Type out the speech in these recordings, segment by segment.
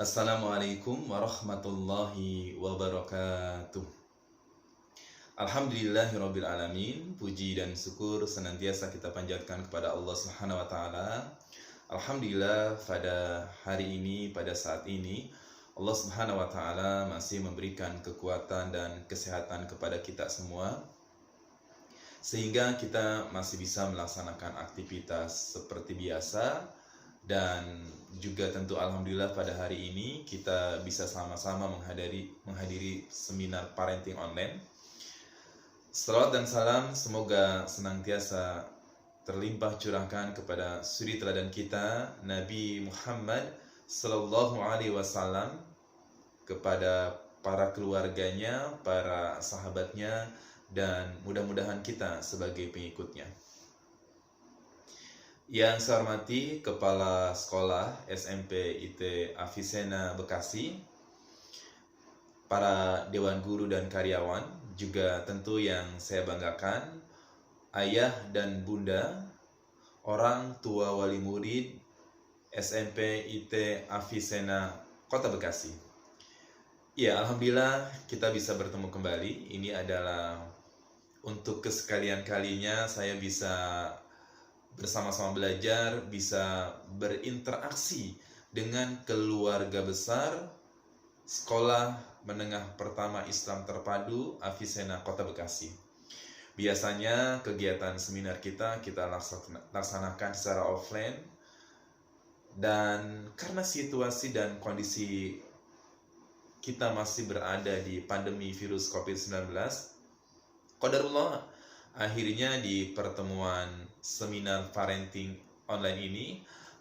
Assalamualaikum warahmatullahi wabarakatuh. Alhamdulillahirabbil alamin. Puji dan syukur senantiasa kita panjatkan kepada Allah Subhanahu wa taala. Alhamdulillah pada hari ini, pada saat ini Allah Subhanahu wa taala masih memberikan kekuatan dan kesehatan kepada kita semua, sehingga kita masih bisa melaksanakan aktivitas seperti biasa. Dan juga tentu alhamdulillah pada hari ini kita bisa sama-sama menghadiri seminar parenting online. Salawat dan salam semoga senantiasa terlimpah curahkan kepada suri teladan kita Nabi Muhammad Sallallahu Alaihi Wasallam, kepada para keluarganya, para sahabatnya, dan mudah-mudahan kita sebagai pengikutnya. Yang saya hormati Kepala Sekolah SMP IT Avicenna Bekasi, para Dewan Guru dan karyawan, juga tentu yang saya banggakan, ayah dan bunda, orang tua wali murid SMP IT Avicenna Kota Bekasi. Ya, alhamdulillah kita bisa bertemu kembali. Ini adalah untuk kesekalian kalinya saya bisa bersama-sama belajar, bisa berinteraksi dengan keluarga besar Sekolah Menengah Pertama Islam Terpadu Avicenna Kota Bekasi. Biasanya kegiatan seminar kita laksanakan secara offline, dan karena situasi dan kondisi kita masih berada di pandemi virus COVID-19, qadarullah akhirnya di pertemuan seminar parenting online ini,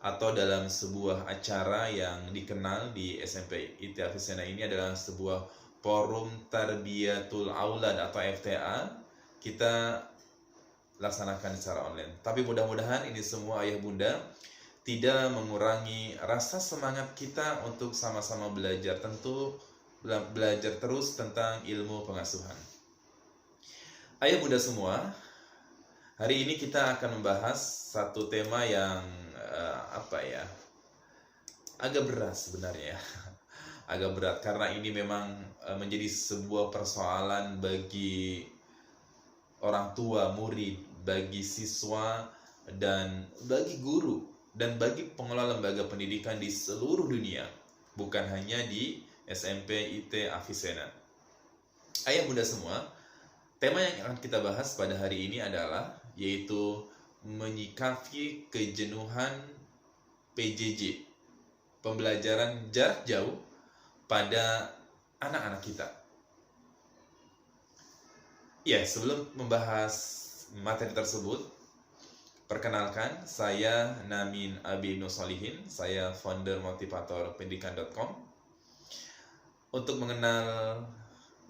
atau dalam sebuah acara yang dikenal di SMP IT Avicenna ini adalah sebuah forum tarbiyatul aulad atau FTA, kita laksanakan secara online. Tapi mudah-mudahan ini semua ayah bunda tidak mengurangi rasa semangat kita untuk sama-sama belajar, tentu belajar terus tentang ilmu pengasuhan. Ayah bunda semua, hari ini kita akan membahas satu tema yang agak berat sebenarnya. Agak berat karena ini memang menjadi sebuah persoalan bagi orang tua murid, bagi siswa, dan bagi guru, dan bagi pengelola lembaga pendidikan di seluruh dunia, bukan hanya di SMP IT Avicenna. Ayah bunda semua, tema yang akan kita bahas pada hari ini adalah yaitu menyikapi kejenuhan PJJ, pembelajaran jarak jauh pada anak-anak kita. Ya, sebelum membahas materi tersebut, perkenalkan, saya Namin Abi Ibnu Solihin, saya founder motivatorpendidikan.com. Untuk mengenal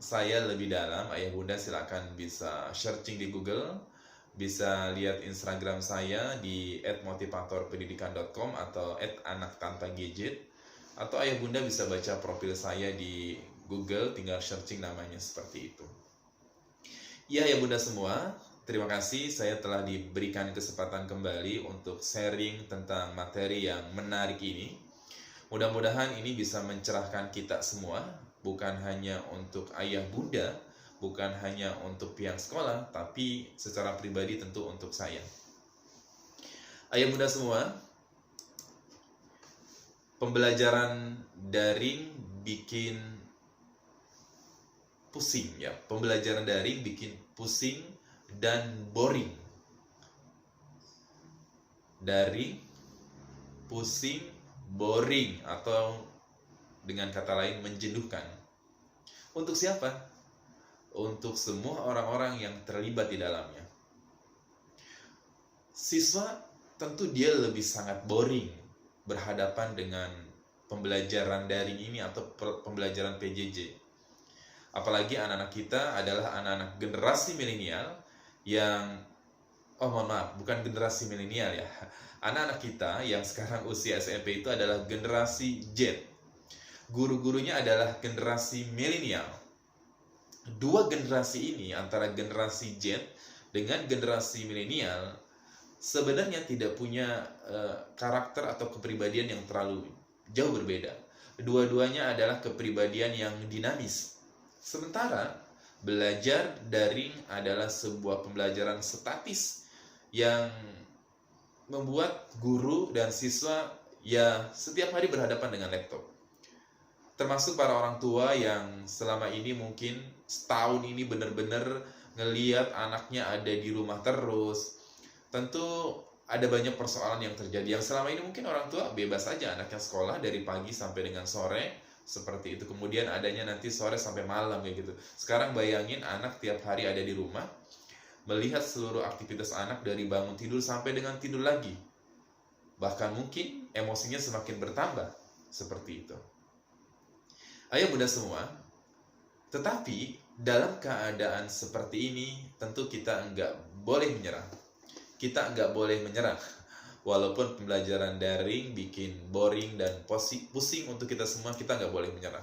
saya lebih dalam, ayah bunda silakan bisa searching di Google, bisa lihat Instagram saya di @motivatorpendidikan.com atau @anaktanpagadget, atau ayah bunda bisa baca profil saya di Google, tinggal searching namanya seperti itu. Ya, ayah bunda semua, terima kasih saya telah diberikan kesempatan kembali untuk sharing tentang materi yang menarik ini. Mudah-mudahan ini bisa mencerahkan kita semua, bukan hanya untuk ayah bunda, bukan hanya untuk pihak sekolah, tapi secara pribadi tentu untuk saya. Ayah bunda semua, pembelajaran daring bikin pusing ya. Pembelajaran daring bikin pusing dan boring. Daring, pusing, boring, atau dengan kata lain menjenuhkan. Untuk siapa? Untuk semua orang-orang yang terlibat di dalamnya. Siswa tentu dia lebih sangat boring berhadapan dengan pembelajaran daring ini atau pembelajaran PJJ. Apalagi anak-anak kita adalah anak-anak generasi milenial yang bukan generasi milenial ya. Anak-anak kita yang sekarang usia SMP itu adalah generasi Z. Guru-gurunya adalah generasi milenial. Dua generasi ini, antara generasi Z dengan generasi milenial, sebenarnya tidak punya karakter atau kepribadian yang terlalu jauh berbeda. Dua-duanya adalah kepribadian yang dinamis. Sementara belajar daring adalah sebuah pembelajaran statis yang membuat guru dan siswa ya setiap hari berhadapan dengan laptop. Termasuk para orang tua yang selama ini mungkin setahun ini benar-benar ngeliat anaknya ada di rumah terus. Tentu ada banyak persoalan yang terjadi yang selama ini mungkin orang tua bebas saja anaknya sekolah dari pagi sampai dengan sore seperti itu, kemudian adanya nanti sore sampai malam kayak gitu. Sekarang bayangin anak tiap hari ada di rumah, melihat seluruh aktivitas anak dari bangun tidur sampai dengan tidur lagi, bahkan mungkin emosinya semakin bertambah seperti itu. Ayo bunda semua, tetapi dalam keadaan seperti ini tentu kita enggak boleh menyerah. Kita nggak boleh menyerah, walaupun pembelajaran daring bikin boring dan pusing untuk kita semua, kita nggak boleh menyerah.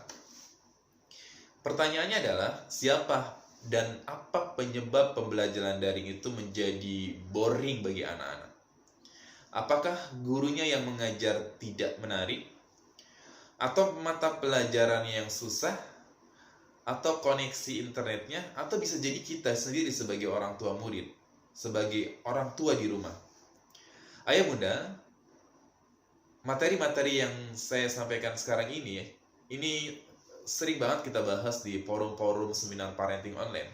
Pertanyaannya adalah, siapa dan apa penyebab pembelajaran daring itu menjadi boring bagi anak-anak? Apakah gurunya yang mengajar tidak menarik? Atau mata pelajarannya yang susah? Atau koneksi internetnya? Atau bisa jadi kita sendiri sebagai orang tua murid, sebagai orang tua di rumah. Ayah bunda, materi-materi yang saya sampaikan sekarang ini sering banget kita bahas di forum-forum seminar parenting online.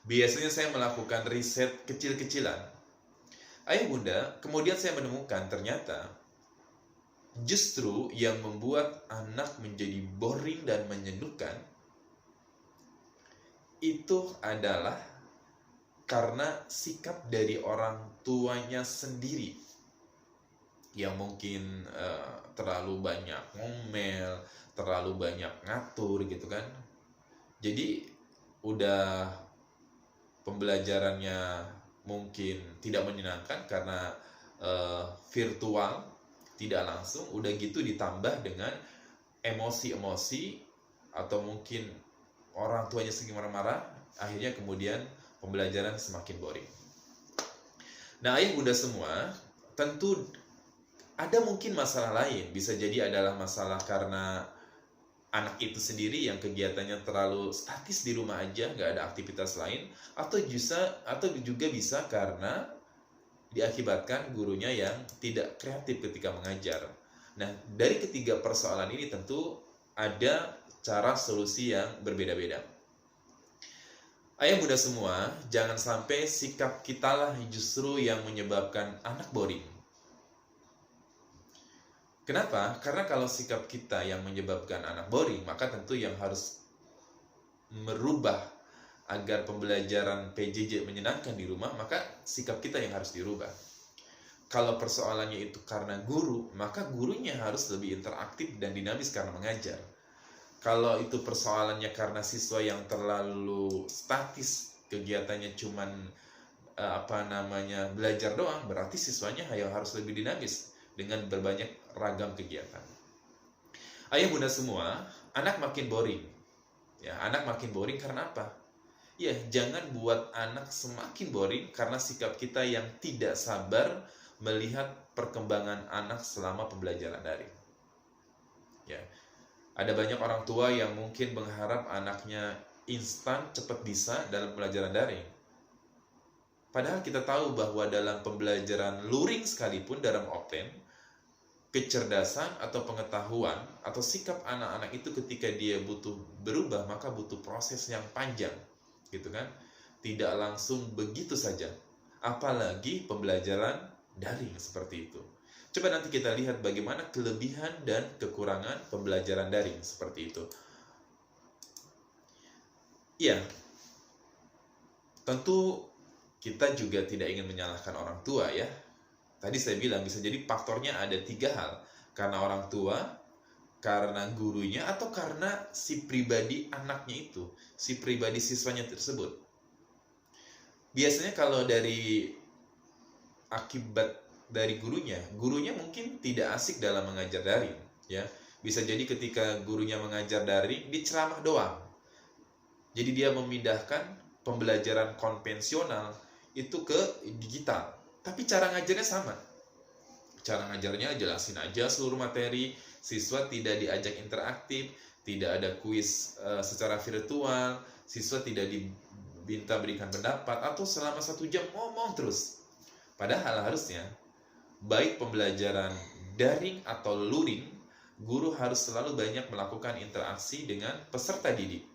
Biasanya saya melakukan riset kecil-kecilan. Ayah bunda, kemudian saya menemukan ternyata justru yang membuat anak menjadi boring dan menjenuhkan itu adalah karena sikap dari orang tuanya sendiri yang mungkin terlalu banyak ngomel, terlalu banyak ngatur gitu kan. Jadi udah pembelajarannya mungkin tidak menyenangkan karena virtual, tidak langsung, udah gitu ditambah dengan emosi-emosi atau mungkin orang tuanya sering marah-marah, akhirnya kemudian pembelajaran semakin boring. Nah, ayah bunda semua, tentu ada mungkin masalah lain. Bisa jadi adalah masalah karena anak itu sendiri yang kegiatannya terlalu statis di rumah aja, nggak ada aktivitas lain, atau juga bisa karena diakibatkan gurunya yang tidak kreatif ketika mengajar. Nah, dari ketiga persoalan ini tentu ada cara solusi yang berbeda-beda. Ayah bunda semua, jangan sampai sikap kitalah justru yang menyebabkan anak boring. Kenapa? Karena kalau sikap kita yang menyebabkan anak boring, maka tentu yang harus merubah agar pembelajaran PJJ menyenangkan di rumah, maka sikap kita yang harus dirubah. Kalau persoalannya itu karena guru, maka gurunya harus lebih interaktif dan dinamis karena mengajar. Kalau itu persoalannya karena siswa yang terlalu statis, kegiatannya cuman belajar doang, berarti siswanya yang harus lebih dinamis dengan berbanyak ragam kegiatan. Ayah bunda semua, anak makin boring. Ya, anak makin boring karena apa? Ya, jangan buat anak semakin boring karena sikap kita yang tidak sabar melihat perkembangan anak selama pembelajaran daring. Ya. Ada banyak orang tua yang mungkin mengharap anaknya instan, cepat bisa dalam pembelajaran daring. Padahal kita tahu bahwa dalam pembelajaran luring sekalipun dalam offline, kecerdasan atau pengetahuan atau sikap anak-anak itu ketika dia butuh berubah, maka butuh proses yang panjang, gitu kan? Tidak langsung begitu saja. Apalagi pembelajaran daring seperti itu. Coba nanti kita lihat bagaimana kelebihan dan kekurangan pembelajaran daring seperti itu. Iya, tentu kita juga tidak ingin menyalahkan orang tua ya. Tadi saya bilang bisa jadi faktornya ada 3 hal. Karena orang tua, karena gurunya, atau karena si pribadi anaknya itu, si pribadi siswanya tersebut. Biasanya kalau dari akibat dari gurunya mungkin tidak asik dalam mengajar daring ya. Bisa jadi ketika gurunya mengajar daring, dia ceramah doang. Jadi dia memindahkan pembelajaran konvensional itu ke digital. Tapi cara ngajarnya sama. Cara ngajarnya jelasin aja seluruh materi Siswa tidak diajak interaktif, tidak ada kuis secara virtual, siswa tidak diminta berikan pendapat, atau selama 1 jam ngomong terus. Padahal harusnya, baik pembelajaran daring atau luring, guru harus selalu banyak melakukan interaksi dengan peserta didik.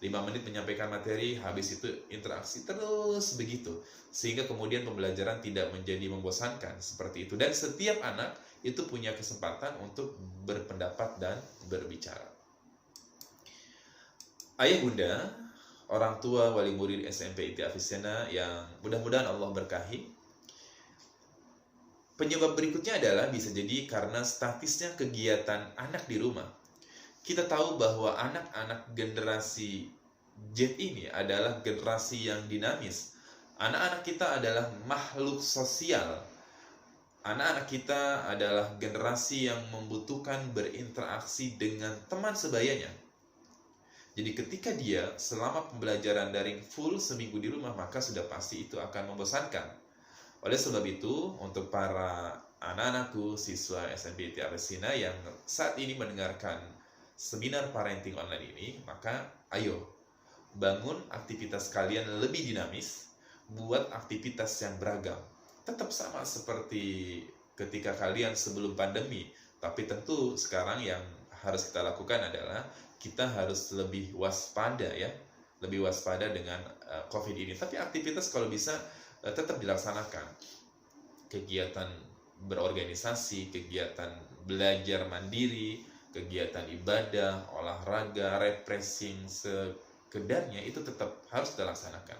5 menit menyampaikan materi, habis itu interaksi terus begitu. Sehingga kemudian pembelajaran tidak menjadi membosankan seperti itu. Dan setiap anak itu punya kesempatan untuk berpendapat dan berbicara. Ayah bunda, orang tua, wali murid SMP IT Avicenna yang mudah-mudahan Allah berkahi. Penyebab berikutnya adalah bisa jadi karena statisnya kegiatan anak di rumah. Kita tahu bahwa anak-anak generasi Z ini adalah generasi yang dinamis. Anak-anak kita adalah makhluk sosial. Anak-anak kita adalah generasi yang membutuhkan berinteraksi dengan teman sebayanya. Jadi ketika dia selama pembelajaran daring full seminggu di rumah, maka sudah pasti itu akan membosankan. Oleh sebab itu, untuk para anak-anakku, siswa SMP IT Avicenna yang saat ini mendengarkan seminar parenting online ini, maka ayo bangun aktivitas kalian lebih dinamis, buat aktivitas yang beragam. Tetap sama seperti ketika kalian sebelum pandemi, tapi tentu sekarang yang harus kita lakukan adalah kita harus lebih waspada ya, lebih waspada dengan COVID ini. Tapi aktivitas kalau bisa tetap dilaksanakan. Kegiatan berorganisasi, kegiatan belajar mandiri, kegiatan ibadah, olahraga, refreshing, sekedarnya itu tetap harus dilaksanakan.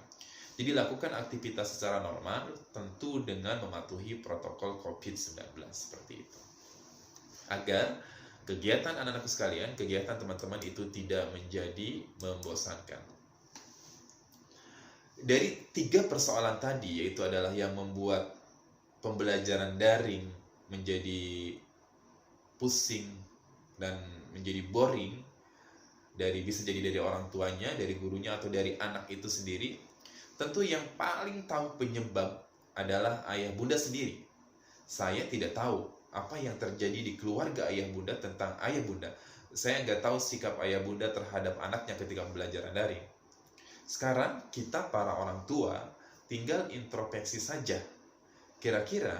Jadi lakukan aktivitas secara normal, tentu dengan mematuhi protokol COVID-19 seperti itu. Agar kegiatan anak-anakku sekalian, kegiatan teman-teman itu tidak menjadi membosankan. Dari 3 persoalan tadi, yaitu adalah yang membuat pembelajaran daring menjadi pusing dan menjadi boring, bisa jadi dari orang tuanya, dari gurunya, atau dari anak itu sendiri. Tentu yang paling tahu penyebab adalah ayah bunda sendiri. Saya tidak tahu apa yang terjadi di keluarga ayah bunda tentang ayah bunda. Saya nggak tahu sikap ayah bunda terhadap anaknya ketika pembelajaran daring. Sekarang kita para orang tua tinggal introspeksi saja. Kira-kira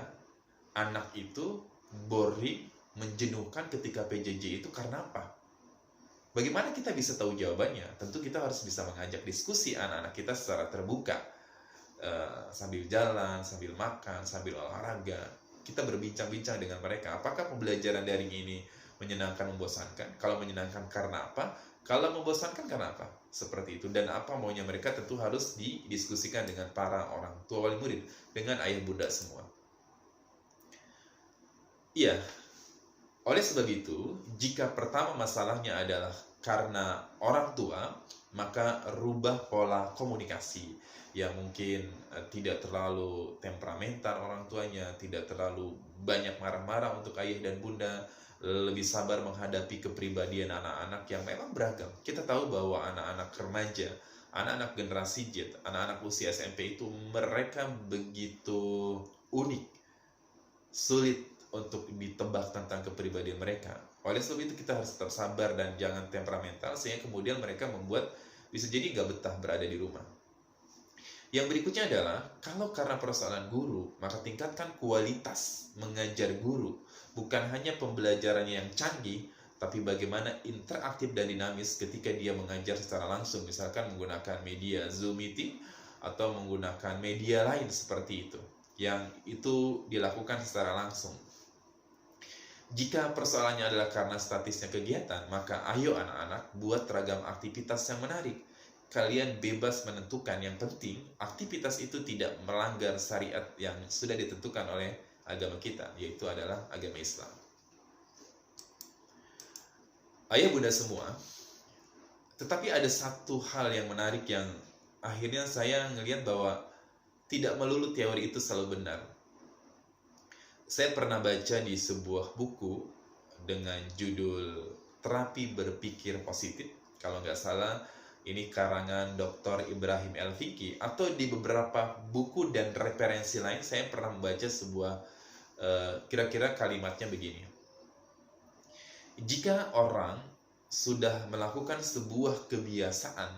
anak itu boring, menjenuhkan ketika PJJ itu karena apa? Bagaimana kita bisa tahu jawabannya? Tentu kita harus bisa mengajak diskusi anak-anak kita secara terbuka. Sambil jalan, sambil makan, sambil olahraga. Kita berbincang-bincang dengan mereka. Apakah pembelajaran daring ini menyenangkan, membosankan? Kalau menyenangkan karena apa? Kalau membosankan karena apa? Seperti itu. Dan apa maunya mereka tentu harus didiskusikan dengan para orang tua wali murid, dengan ayah bunda semua. Iya. Oleh sebab itu, jika pertama masalahnya adalah karena orang tua, maka rubah pola komunikasi yang mungkin tidak terlalu temperamental orang tuanya, tidak terlalu banyak marah-marah untuk ayah dan bunda, lebih sabar menghadapi kepribadian anak-anak yang memang beragam. Kita tahu bahwa anak-anak remaja, anak-anak generasi Z, anak-anak usia SMP itu mereka begitu unik, sulit untuk ditebak tentang kepribadian mereka. Oleh sebab itu kita harus tetap sabar dan jangan temperamental, sehingga kemudian mereka membuat bisa jadi nggak betah berada di rumah. Yang berikutnya adalah, kalau karena persoalan guru, maka tingkatkan kualitas mengajar guru. Bukan hanya pembelajarannya yang canggih, tapi bagaimana interaktif dan dinamis ketika dia mengajar secara langsung, misalkan menggunakan media Zoom meeting atau menggunakan media lain seperti itu, yang itu dilakukan secara langsung. Jika persoalannya adalah karena statisnya kegiatan, maka ayo anak-anak buat ragam aktivitas yang menarik. Kalian bebas menentukan, yang penting aktivitas itu tidak melanggar syariat yang sudah ditentukan oleh agama kita, yaitu adalah agama Islam. Ayah bunda semua, tetapi ada satu hal yang menarik yang akhirnya saya ngelihat bahwa tidak melulu teori itu selalu benar. Saya pernah baca di sebuah buku dengan judul Terapi Berpikir Positif. Kalau nggak salah, ini karangan Dr. Ibrahim El-Fiqi. Atau di beberapa buku dan referensi lain, saya pernah membaca sebuah kira-kira kalimatnya begini. Jika orang sudah melakukan sebuah kebiasaan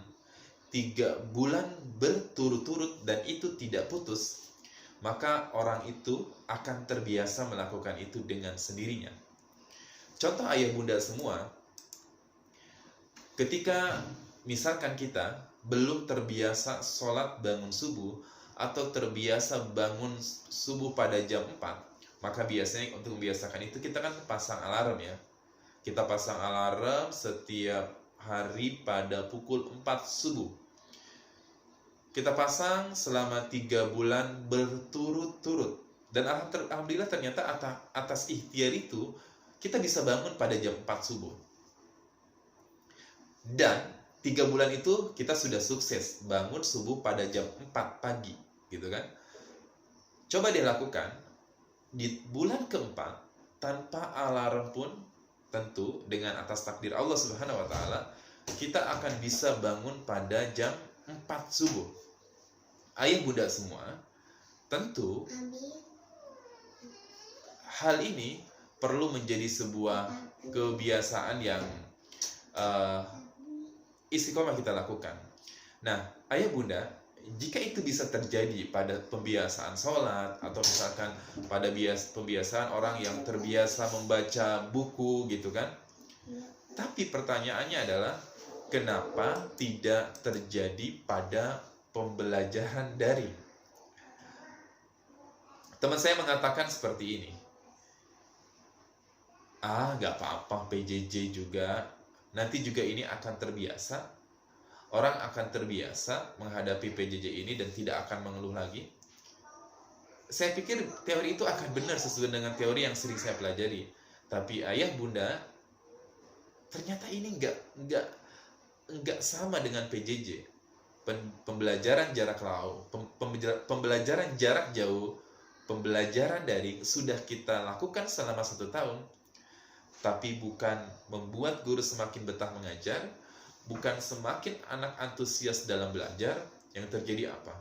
3 bulan berturut-turut dan itu tidak putus, maka orang itu akan terbiasa melakukan itu dengan sendirinya. Contoh ayah bunda semua, ketika misalkan kita belum terbiasa sholat bangun subuh atau terbiasa bangun subuh pada jam 4, maka biasanya untuk membiasakan itu kita kan pasang alarm ya. Kita pasang alarm setiap hari pada pukul 4 subuh. Kita pasang selama 3 bulan berturut-turut. Dan alhamdulillah ternyata atas ikhtiar itu kita bisa bangun pada jam 4 subuh. Dan 3 bulan itu kita sudah sukses bangun subuh pada jam 4 pagi, gitu kan? Coba deh lakukan di bulan keempat tanpa alarm pun, tentu dengan atas takdir Allah Subhanahu wa taala, kita akan bisa bangun pada jam 4 subuh. Ayah bunda semua, tentu hal ini perlu menjadi sebuah kebiasaan yang istiqomah kita lakukan. Nah, ayah bunda, jika itu bisa terjadi pada pembiasaan sholat, atau misalkan pada pembiasaan orang yang terbiasa membaca buku gitu kan, tapi pertanyaannya adalah kenapa tidak terjadi pada pembelajaran daring? Teman saya mengatakan seperti ini, nggak apa-apa, PJJ juga, nanti juga ini akan terbiasa. Orang akan terbiasa menghadapi PJJ ini dan tidak akan mengeluh lagi. Saya pikir teori itu akan benar sesuai dengan teori yang sering saya pelajari. Tapi ayah bunda, ternyata ini nggak sama dengan PJJ. Pembelajaran jarak jauh, pembelajaran daring sudah kita lakukan selama 1 tahun. Tapi bukan membuat guru semakin betah mengajar, bukan semakin anak antusias dalam belajar. Yang terjadi apa?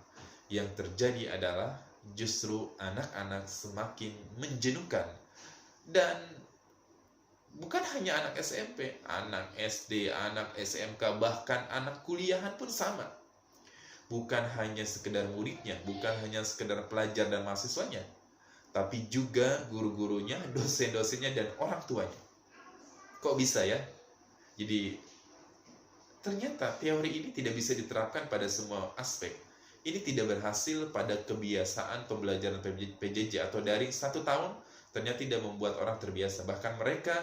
Yang terjadi adalah justru anak-anak semakin menjenuhkan. Dan bukan hanya anak SMP, anak SD, anak SMK, bahkan anak kuliahan pun sama. Bukan hanya sekedar muridnya, bukan hanya sekedar pelajar dan mahasiswanya, tapi juga guru-gurunya, dosen-dosennya, dan orang tuanya. Kok bisa ya? Jadi ternyata teori ini tidak bisa diterapkan pada semua aspek. Ini tidak berhasil pada kebiasaan pembelajaran PJJ atau daring 1 tahun, ternyata tidak membuat orang terbiasa. Bahkan mereka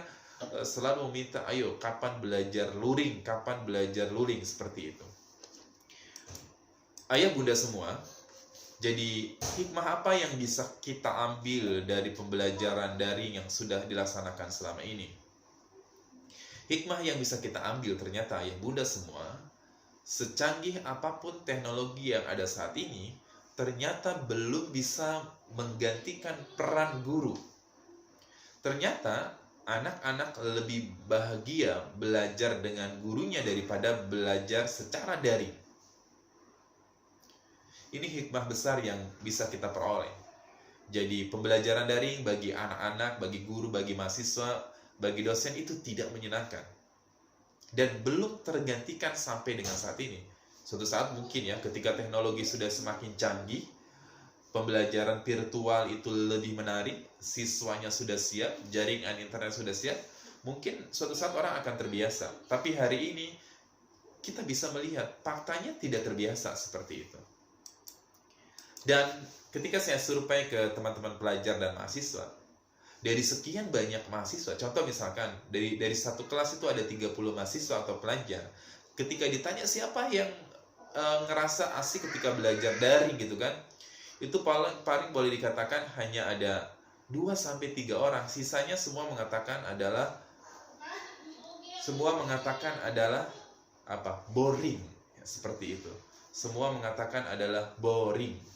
selalu meminta, ayo kapan belajar luring, seperti itu. Ayah bunda semua, jadi hikmah apa yang bisa kita ambil dari pembelajaran daring yang sudah dilaksanakan selama ini? Hikmah yang bisa kita ambil ternyata ayah bunda semua, secanggih apapun teknologi yang ada saat ini, ternyata belum bisa menggantikan peran guru. Ternyata anak-anak lebih bahagia belajar dengan gurunya daripada belajar secara daring. Ini hikmah besar yang bisa kita peroleh. Jadi pembelajaran daring bagi anak-anak, bagi guru, bagi mahasiswa, bagi dosen itu tidak menyenangkan. Dan belum tergantikan sampai dengan saat ini. Suatu saat mungkin ya, ketika teknologi sudah semakin canggih, pembelajaran virtual itu lebih menarik, siswanya sudah siap, jaringan internet sudah siap, mungkin suatu saat orang akan terbiasa. Tapi hari ini kita bisa melihat faktanya tidak terbiasa seperti itu. Dan ketika saya survei ke teman-teman pelajar dan mahasiswa, dari sekian banyak mahasiswa, contoh misalkan dari satu kelas itu ada 30 mahasiswa atau pelajar, ketika ditanya siapa yang ngerasa asik ketika belajar daring gitu kan, itu paling boleh dikatakan hanya ada 2-3 orang. Sisanya semua mengatakan adalah apa? Boring. Ya, seperti itu. Semua mengatakan adalah boring.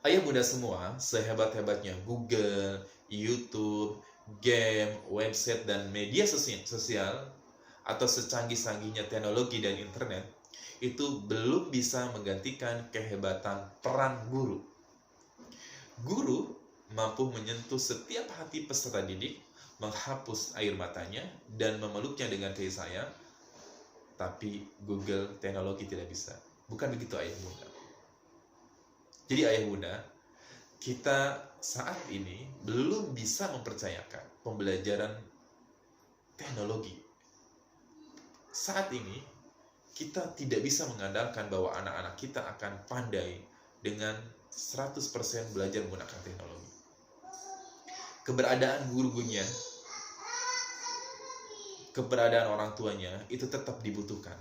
Ayah bunda semua, sehebat-hebatnya Google, YouTube, game, website, dan media sosial, atau secanggih-canggihnya teknologi dan internet, itu belum bisa menggantikan kehebatan peran guru. Guru mampu menyentuh setiap hati peserta didik, menghapus air matanya dan memeluknya dengan kasih sayang, tapi Google teknologi tidak bisa. Bukan begitu ayah bunda. Jadi ayah bunda, kita saat ini belum bisa mempercayakan pembelajaran teknologi. Saat ini kita tidak bisa mengandalkan bahwa anak-anak kita akan pandai dengan 100% belajar menggunakan teknologi. Keberadaan gurunya, keberadaan orang tuanya itu tetap dibutuhkan.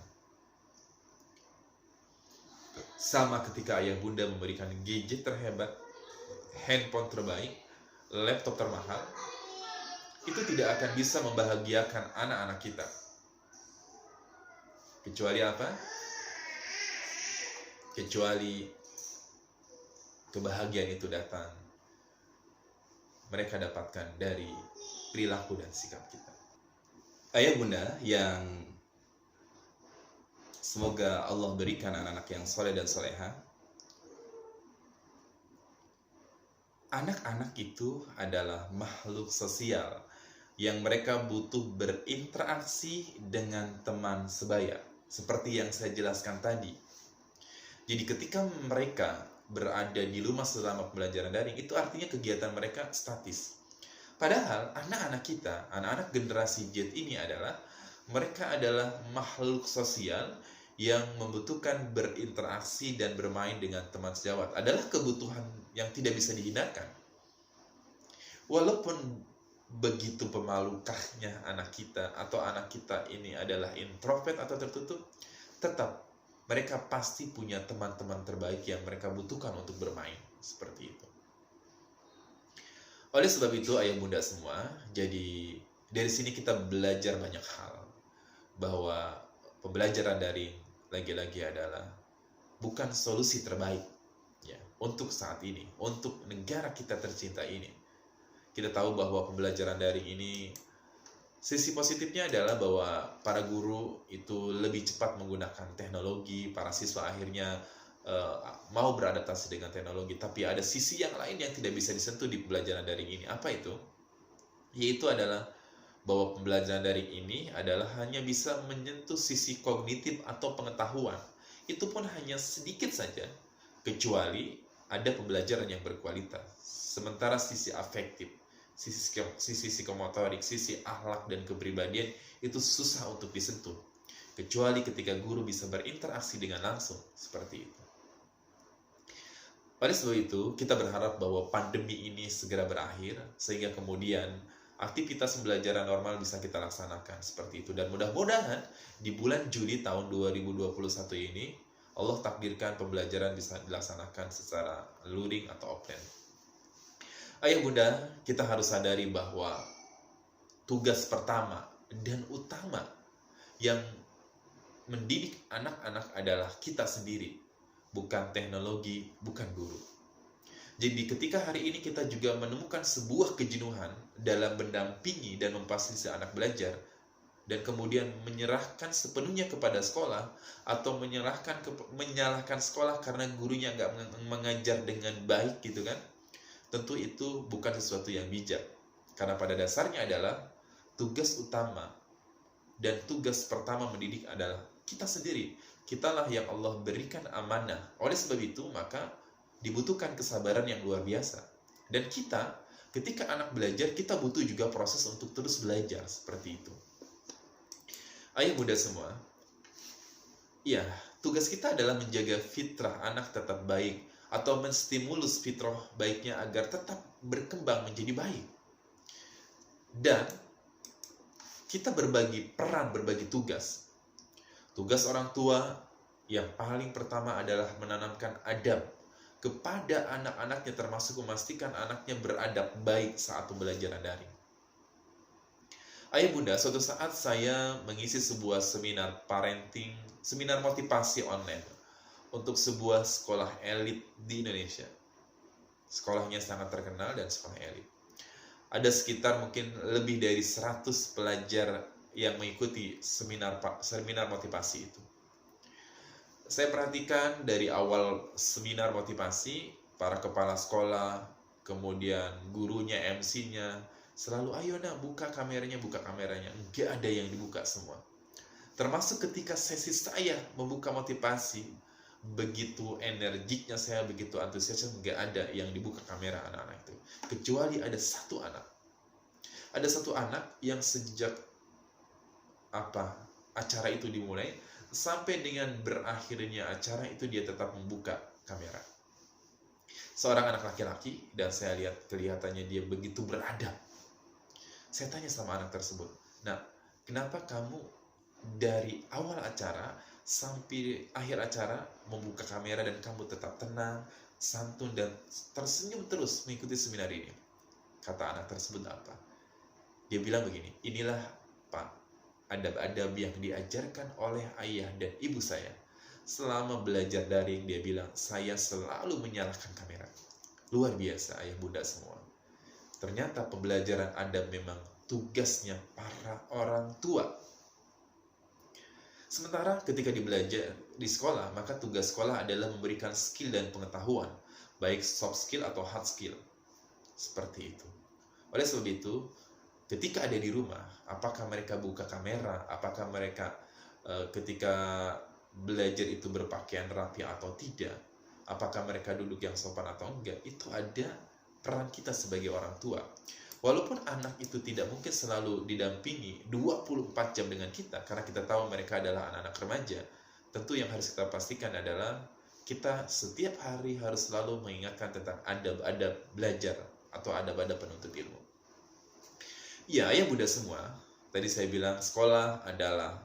Sama ketika ayah bunda memberikan gadget terhebat, handphone terbaik, laptop termahal, itu tidak akan bisa membahagiakan anak-anak kita. Kecuali apa? Kecuali kebahagiaan itu datang, mereka dapatkan dari perilaku dan sikap kita. Ayah bunda yang semoga Allah berikan anak-anak yang soleh dan soleha. Anak-anak itu adalah makhluk sosial yang mereka butuh berinteraksi dengan teman sebaya. Seperti yang saya jelaskan tadi. Jadi ketika mereka berada di rumah selama pembelajaran daring, itu artinya kegiatan mereka statis. Padahal anak-anak kita, anak-anak generasi Z ini adalah, mereka adalah makhluk sosial yang membutuhkan berinteraksi dan bermain dengan teman sejawat. Adalah kebutuhan yang tidak bisa dihindarkan. Walaupun begitu pemalukahnya anak kita, atau anak kita ini adalah introvert atau tertutup, tetap mereka pasti punya teman-teman terbaik yang mereka butuhkan untuk bermain. Seperti itu. Oleh sebab itu ayah bunda semua, jadi dari sini kita belajar banyak hal. Bahwa pembelajaran daring lagi-lagi adalah bukan solusi terbaik ya, untuk saat ini, untuk negara kita tercinta ini. Kita tahu bahwa pembelajaran daring ini, sisi positifnya adalah bahwa para guru itu lebih cepat menggunakan teknologi, para siswa akhirnya mau beradaptasi dengan teknologi. Tapi ada sisi yang lain yang tidak bisa disentuh di pembelajaran daring ini. Apa itu? Yaitu adalah bahwa pembelajaran daring ini adalah hanya bisa menyentuh sisi kognitif atau pengetahuan. Itu pun hanya sedikit saja, kecuali ada pembelajaran yang berkualitas. Sementara sisi afektif, sisi psikomotorik, sisi akhlak dan kepribadian itu susah untuk disentuh, kecuali ketika guru bisa berinteraksi dengan langsung seperti itu. Oleh sebab itu, kita berharap bahwa pandemi ini segera berakhir, sehingga kemudian aktivitas pembelajaran normal bisa kita laksanakan seperti itu. Dan mudah-mudahan di bulan Juli tahun 2021 ini, Allah takdirkan pembelajaran bisa dilaksanakan secara luring atau offline. Ayah bunda, kita harus sadari bahwa tugas pertama dan utama yang mendidik anak-anak adalah kita sendiri, bukan teknologi, bukan guru. Jadi ketika hari ini kita juga menemukan sebuah kejenuhan dalam mendampingi dan memfasilitasi anak belajar, dan kemudian menyerahkan sepenuhnya kepada sekolah, atau menyalahkan sekolah karena gurunya nggak mengajar dengan baik gitu kan, tentu itu bukan sesuatu yang bijak. Karena pada dasarnya adalah tugas utama dan tugas pertama mendidik adalah kita sendiri. Kitalah yang Allah berikan amanah. Oleh sebab itu maka dibutuhkan kesabaran yang luar biasa. Dan kita, ketika anak belajar, kita butuh juga proses untuk terus belajar seperti itu. Ayah bunda semua, ya, tugas kita adalah menjaga fitrah anak tetap baik, atau menstimulus fitrah baiknya agar tetap berkembang menjadi baik. Dan kita berbagi peran, berbagi tugas. Tugas orang tua yang paling pertama adalah menanamkan adab kepada anak-anaknya, termasuk memastikan anaknya beradab baik saat pembelajaran daring. Ayah bunda, suatu saat saya mengisi sebuah seminar parenting, seminar motivasi online untuk sebuah sekolah elit di Indonesia. Sekolahnya sangat terkenal dan sekolah elit. Ada sekitar mungkin lebih dari 100 pelajar yang mengikuti seminar motivasi itu. Saya perhatikan dari awal seminar motivasi, para kepala sekolah, kemudian gurunya, MC-nya, Selalu, ayo nak, buka kameranya, buka kameranya. Nggak ada yang dibuka semua. Termasuk ketika sesi saya membuka motivasi, begitu energiknya saya, begitu antusiasnya, nggak ada yang dibuka kamera anak-anak itu. Kecuali ada satu anak. Ada satu anak yang sejak acara itu dimulai, sampai dengan berakhirnya acara itu dia tetap membuka kamera. Seorang anak laki-laki, dan saya lihat kelihatannya dia begitu beradab. Saya tanya sama anak tersebut, nah, kenapa kamu dari awal acara sampai akhir acara membuka kamera dan kamu tetap tenang, santun, dan tersenyum terus mengikuti seminar ini? Kata anak tersebut apa? Dia bilang begini, inilah Pak, adab-adab yang diajarkan oleh ayah dan ibu saya. Selama belajar daring, dia bilang, saya selalu menyalakan kamera. Luar biasa ayah bunda semua. Ternyata pembelajaran adab memang tugasnya para orang tua. Sementara ketika belajar di sekolah, maka tugas sekolah adalah memberikan skill dan pengetahuan, baik soft skill atau hard skill. Seperti itu. Oleh sebab itu, ketika ada di rumah, apakah mereka buka kamera, apakah mereka ketika belajar itu berpakaian rapi atau tidak, apakah mereka duduk yang sopan atau enggak, itu ada peran kita sebagai orang tua. Walaupun anak itu tidak mungkin selalu didampingi 24 jam dengan kita, karena kita tahu mereka adalah anak-anak remaja, tentu yang harus kita pastikan adalah kita setiap hari harus selalu mengingatkan tentang adab-adab belajar atau adab-adab penuntut ilmu. Ya, ayah bunda semua, tadi saya bilang sekolah adalah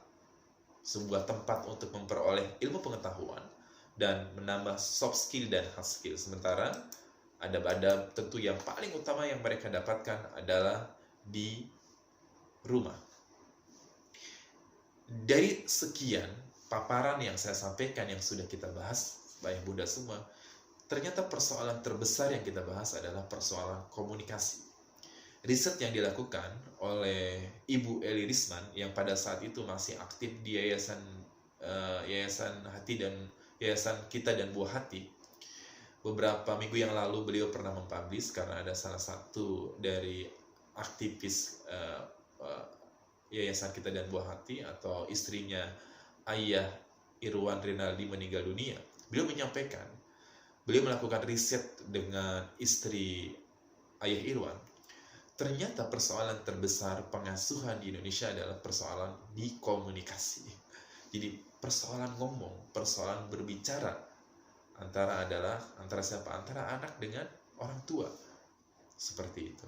sebuah tempat untuk memperoleh ilmu pengetahuan dan menambah soft skill dan hard skill. Sementara adab-adab tentu yang paling utama yang mereka dapatkan adalah di rumah. Dari sekian paparan yang saya sampaikan yang sudah kita bahas, Bapak Bunda semua, ternyata persoalan terbesar yang kita bahas adalah persoalan komunikasi. Riset yang dilakukan oleh Ibu Eli Risman yang pada saat itu masih aktif di Yayasan Hati dan Yayasan Kita dan Buah Hati. Beberapa minggu yang lalu beliau pernah mempublish karena ada salah satu dari aktivis Yayasan Kita dan Buah Hati atau istrinya Ayah Irwan Rinaldi meninggal dunia. Beliau menyampaikan, beliau melakukan riset dengan istri Ayah Irwan. Ternyata persoalan terbesar pengasuhan di Indonesia adalah persoalan di komunikasi. Jadi persoalan ngomong, persoalan berbicara antara siapa? Antara anak dengan orang tua. Seperti itu.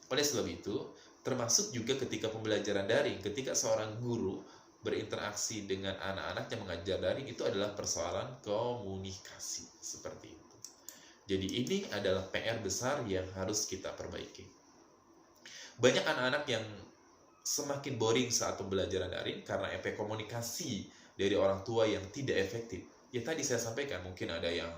Oleh sebab itu, termasuk juga ketika pembelajaran daring, ketika seorang guru berinteraksi dengan anak-anak yang mengajar daring, itu adalah persoalan komunikasi. Seperti itu. Jadi ini adalah PR besar yang harus kita perbaiki. Banyak anak-anak yang semakin boring saat pembelajaran daring karena efek komunikasi dari orang tua yang tidak efektif. Ya tadi saya sampaikan, mungkin ada yang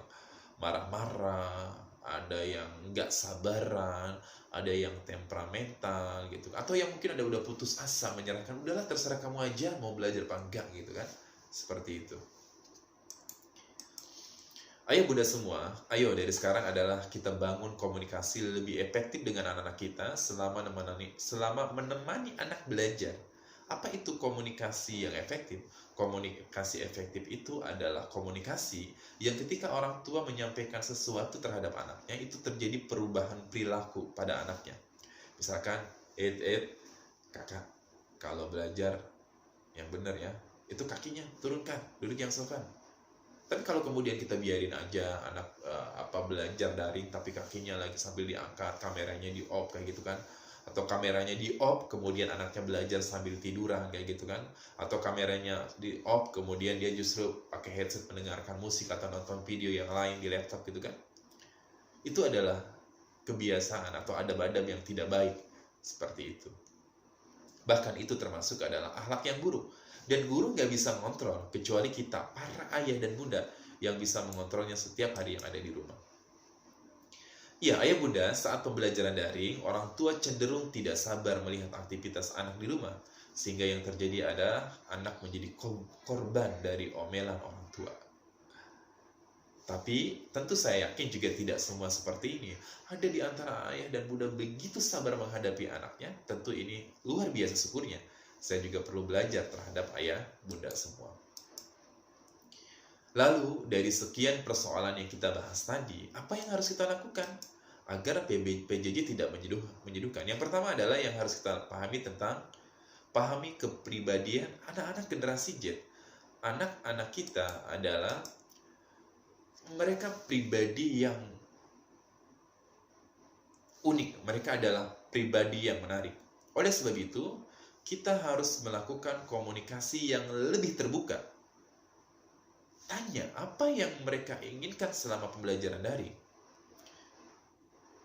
marah-marah, ada yang nggak sabaran, ada yang temperamental gitu, atau yang mungkin ada udah putus asa, menyerahkan, udahlah terserah kamu aja mau belajar apa enggak gitu kan, seperti itu. Ayo bunda semua, ayo dari sekarang adalah kita bangun komunikasi lebih efektif dengan anak-anak kita selama menemani anak belajar. Apa itu komunikasi yang efektif? Komunikasi efektif itu adalah komunikasi yang ketika orang tua menyampaikan sesuatu terhadap anaknya, itu terjadi perubahan perilaku pada anaknya. Misalkan, kakak, kalau belajar yang benar ya, itu kakinya turunkan, duduk yang sopan. Tapi kalau kemudian kita biarin aja anak belajar daring tapi kakinya lagi sambil diangkat, kameranya di off kayak gitu kan, atau kameranya di off kemudian anaknya belajar sambil tiduran kayak gitu kan, atau kameranya di off kemudian dia justru pakai headset mendengarkan musik atau nonton video yang lain di laptop gitu kan, itu adalah kebiasaan atau adab-adab yang tidak baik. Seperti itu. Bahkan itu termasuk adalah akhlak yang buruk. Dan guru nggak bisa mengontrol, kecuali kita, para ayah dan bunda, yang bisa mengontrolnya setiap hari yang ada di rumah. Ya, ayah bunda, saat pembelajaran daring, orang tua cenderung tidak sabar melihat aktivitas anak di rumah, sehingga yang terjadi adalah anak menjadi korban dari omelan orang tua. Tapi tentu saya yakin juga tidak semua seperti ini. Ada di antara ayah dan bunda begitu sabar menghadapi anaknya, tentu ini luar biasa syukurnya. Saya juga perlu belajar terhadap ayah bunda semua. Lalu dari sekian persoalan yang kita bahas tadi, apa yang harus kita lakukan agar PJJ tidak menjenuhkan? Yang pertama adalah yang harus kita pahami kepribadian anak-anak generasi Z. Anak-anak kita adalah mereka pribadi yang unik, mereka adalah pribadi yang menarik. Oleh sebab itu, kita harus melakukan komunikasi yang lebih terbuka. Tanya apa yang mereka inginkan selama pembelajaran daring.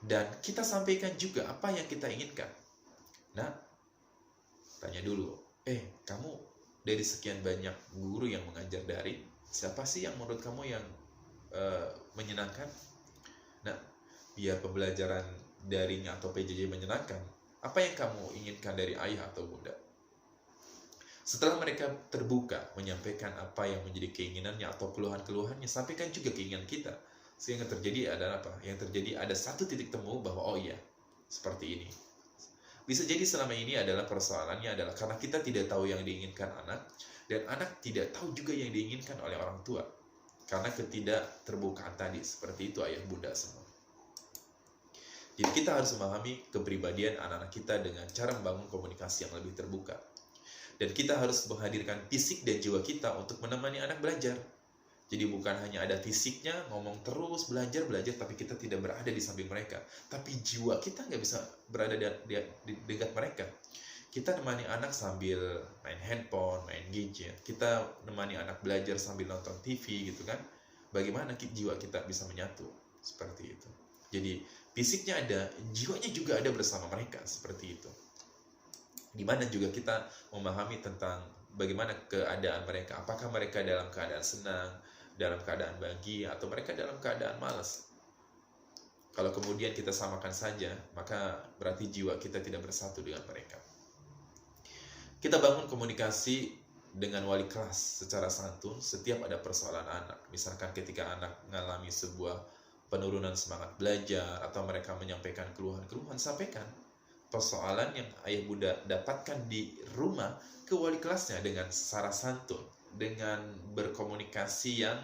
Dan kita sampaikan juga apa yang kita inginkan. Nah, tanya dulu, kamu dari sekian banyak guru yang mengajar daring, siapa sih yang menurut kamu yang menyenangkan? Nah, biar pembelajaran daring atau PJJ menyenangkan, apa yang kamu inginkan dari ayah atau bunda? Setelah mereka terbuka menyampaikan apa yang menjadi keinginannya atau keluhan-keluhannya, sampaikan juga keinginan kita. Sehingga terjadi adalah apa? Yang terjadi ada satu titik temu bahwa oh iya, seperti ini. Bisa jadi selama ini adalah persoalannya adalah karena kita tidak tahu yang diinginkan anak, dan anak tidak tahu juga yang diinginkan oleh orang tua. Karena ketidakterbukaan tadi, seperti itu ayah bunda semua. Jadi kita harus memahami kepribadian anak-anak kita dengan cara membangun komunikasi yang lebih terbuka. Dan kita harus menghadirkan fisik dan jiwa kita untuk menemani anak belajar. Jadi bukan hanya ada fisiknya, ngomong terus, belajar, tapi kita tidak berada di samping mereka. Tapi jiwa kita nggak bisa berada di dekat mereka. Kita nemani anak sambil main handphone, main gadget. Kita nemani anak belajar sambil nonton TV gitu kan. Bagaimana jiwa kita bisa menyatu? Seperti itu. Jadi fisiknya ada, jiwanya juga ada bersama mereka. Seperti itu. Di mana juga kita memahami tentang bagaimana keadaan mereka. Apakah mereka dalam keadaan senang, dalam keadaan bahagia, atau mereka dalam keadaan malas. Kalau kemudian kita samakan saja, maka berarti jiwa kita tidak bersatu dengan mereka. Kita bangun komunikasi dengan wali kelas secara santun setiap ada persoalan anak. Misalkan ketika anak mengalami sebuah penurunan semangat belajar, atau mereka menyampaikan keluhan-keluhan, sampaikan persoalan yang ayah bunda dapatkan di rumah ke wali kelasnya dengan secara santun, dengan berkomunikasi yang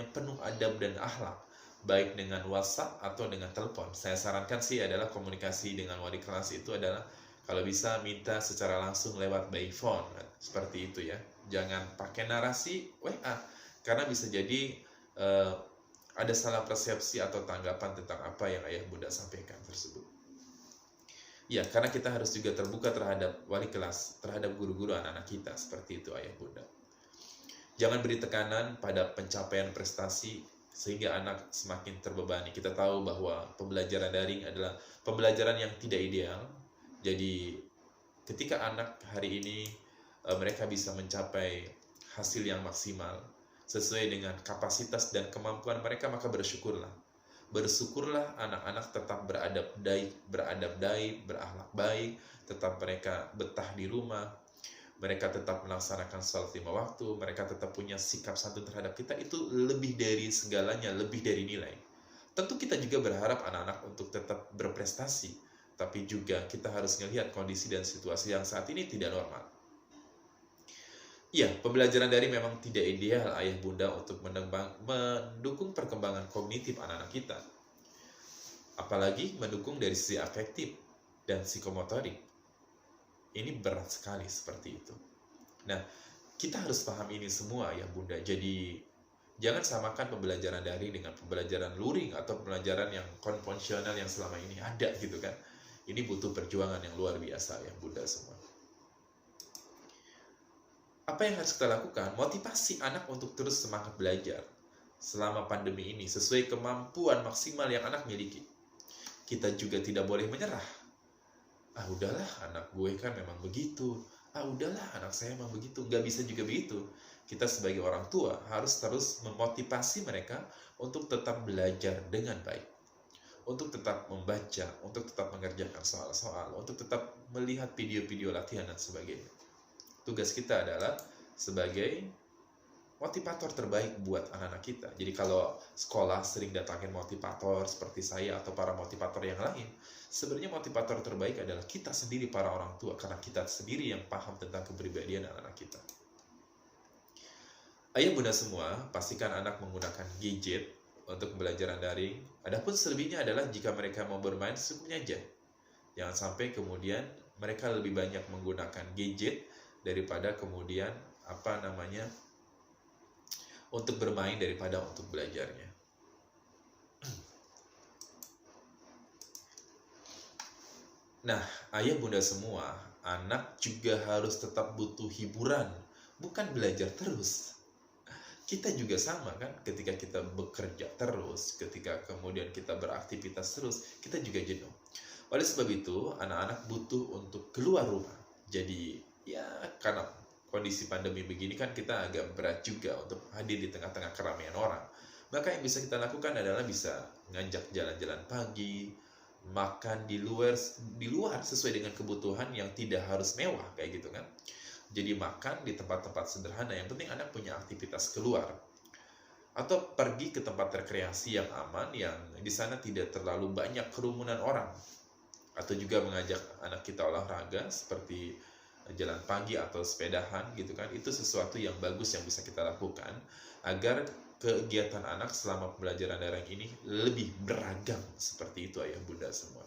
penuh adab dan akhlak, baik dengan WhatsApp atau dengan telepon. Saya sarankan sih adalah komunikasi dengan wali kelas itu adalah kalau bisa minta secara langsung lewat by phone, seperti itu ya. Jangan pakai narasi WA, karena bisa jadi ada salah persepsi atau tanggapan tentang apa yang ayah bunda sampaikan tersebut. Ya, karena kita harus juga terbuka terhadap wali kelas, terhadap guru-guru anak-anak kita, seperti itu ayah bunda. Jangan beri tekanan pada pencapaian prestasi sehingga anak semakin terbebani. Kita tahu bahwa pembelajaran daring adalah pembelajaran yang tidak ideal. Jadi ketika anak hari ini mereka bisa mencapai hasil yang maksimal sesuai dengan kapasitas dan kemampuan mereka, maka bersyukurlah. Bersyukurlah anak-anak tetap beradab baik, berakhlak baik, tetap mereka betah di rumah, mereka tetap melaksanakan sholat 5 waktu, mereka tetap punya sikap santun terhadap kita. Itu lebih dari segalanya, lebih dari nilai. Tentu kita juga berharap anak-anak untuk tetap berprestasi, tapi juga kita harus melihat kondisi dan situasi yang saat ini tidak normal. Ya, pembelajaran daring memang tidak ideal ayah bunda untuk mendukung perkembangan kognitif anak-anak kita. Apalagi mendukung dari sisi afektif dan psikomotorik. Ini berat sekali seperti itu. Nah, kita harus paham ini semua ayah bunda. Jadi, jangan samakan pembelajaran daring dengan pembelajaran luring atau pembelajaran yang konvensional yang selama ini ada gitu kan. Ini butuh perjuangan yang luar biasa ayah bunda semua. Apa yang harus kita lakukan? Motivasi anak untuk terus semangat belajar selama pandemi ini sesuai kemampuan maksimal yang anak miliki. Kita juga tidak boleh menyerah. Udahlah, anak gue kan memang begitu. Udahlah, anak saya memang begitu. Gak bisa juga begitu. Kita sebagai orang tua harus terus memotivasi mereka untuk tetap belajar dengan baik, untuk tetap membaca, untuk tetap mengerjakan soal-soal, untuk tetap melihat video-video latihan dan sebagainya. Tugas kita adalah sebagai motivator terbaik buat anak-anak kita. Jadi kalau sekolah sering datangin motivator seperti saya atau para motivator yang lain, sebenarnya motivator terbaik adalah kita sendiri, para orang tua, karena kita sendiri yang paham tentang kepribadian anak-anak kita. Ayah bunda semua, pastikan anak menggunakan gadget untuk pembelajaran daring. Adapun selebihnya adalah jika mereka mau bermain, secukupnya aja. Jangan sampai kemudian mereka lebih banyak menggunakan gadget daripada kemudian untuk bermain daripada untuk belajarnya. Nah, ayah bunda semua, anak juga harus tetap butuh hiburan, bukan belajar terus. Kita juga sama kan, ketika kita bekerja terus, ketika kemudian kita beraktivitas terus, kita juga jenuh. Oleh sebab itu, anak-anak butuh untuk keluar rumah. Jadi, ya karena kondisi pandemi begini kan kita agak berat juga untuk hadir di tengah-tengah keramaian orang. Maka yang bisa kita lakukan adalah bisa ngajak jalan-jalan pagi, makan di luar sesuai dengan kebutuhan yang tidak harus mewah kayak gitu kan. Jadi makan di tempat-tempat sederhana, yang penting anak punya aktivitas keluar. Atau pergi ke tempat rekreasi yang aman, yang di sana tidak terlalu banyak kerumunan orang. Atau juga mengajak anak kita olahraga seperti jalan pagi atau sepedahan gitu kan. Itu sesuatu yang bagus yang bisa kita lakukan agar kegiatan anak selama pembelajaran daring ini lebih beragam. Seperti itu ayah bunda semua.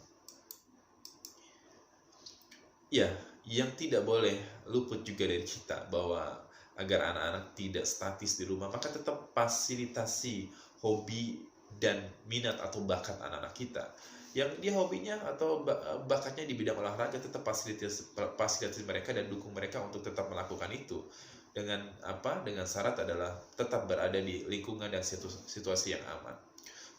Ya, yang tidak boleh luput juga dari kita bahwa agar anak-anak tidak statis di rumah, maka tetap fasilitasi hobi dan minat atau bakat anak-anak kita. Yang dia hobinya atau bakatnya di bidang olahraga, tetap fasilitasi mereka dan dukung mereka untuk tetap melakukan itu. Dengan syarat adalah tetap berada di lingkungan dan situasi yang aman.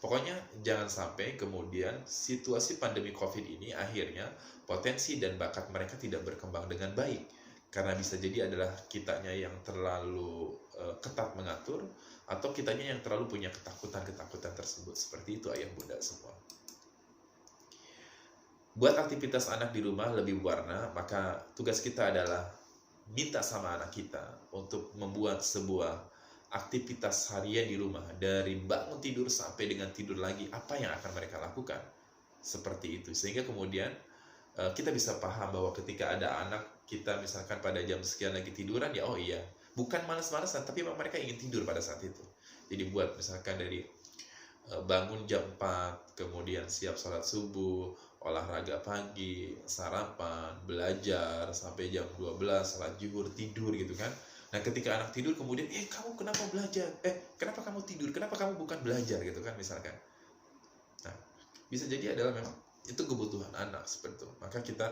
Pokoknya jangan sampai kemudian situasi pandemi COVID ini akhirnya potensi dan bakat mereka tidak berkembang dengan baik. Karena bisa jadi adalah kitanya yang terlalu ketat mengatur, atau kitanya yang terlalu punya ketakutan tersebut. Seperti itu ayah bunda semua. Buat aktivitas anak di rumah lebih berwarna, maka tugas kita adalah minta sama anak kita untuk membuat sebuah aktivitas harian di rumah, dari bangun tidur sampai dengan tidur lagi, apa yang akan mereka lakukan. Seperti itu, sehingga kemudian kita bisa paham bahwa ketika ada anak kita misalkan pada jam sekian lagi tiduran, ya oh iya, bukan malas-malasan, tapi memang mereka ingin tidur pada saat itu. Jadi buat misalkan dari bangun jam 4, kemudian siap sholat subuh, olahraga pagi, sarapan, belajar, sampai jam 12, sholat zuhur, tidur gitu kan. Nah ketika anak tidur kemudian, kamu kenapa belajar? Kenapa kamu tidur? Kenapa kamu bukan belajar gitu kan misalkan. Nah bisa jadi adalah memang itu kebutuhan anak seperti itu. Maka kita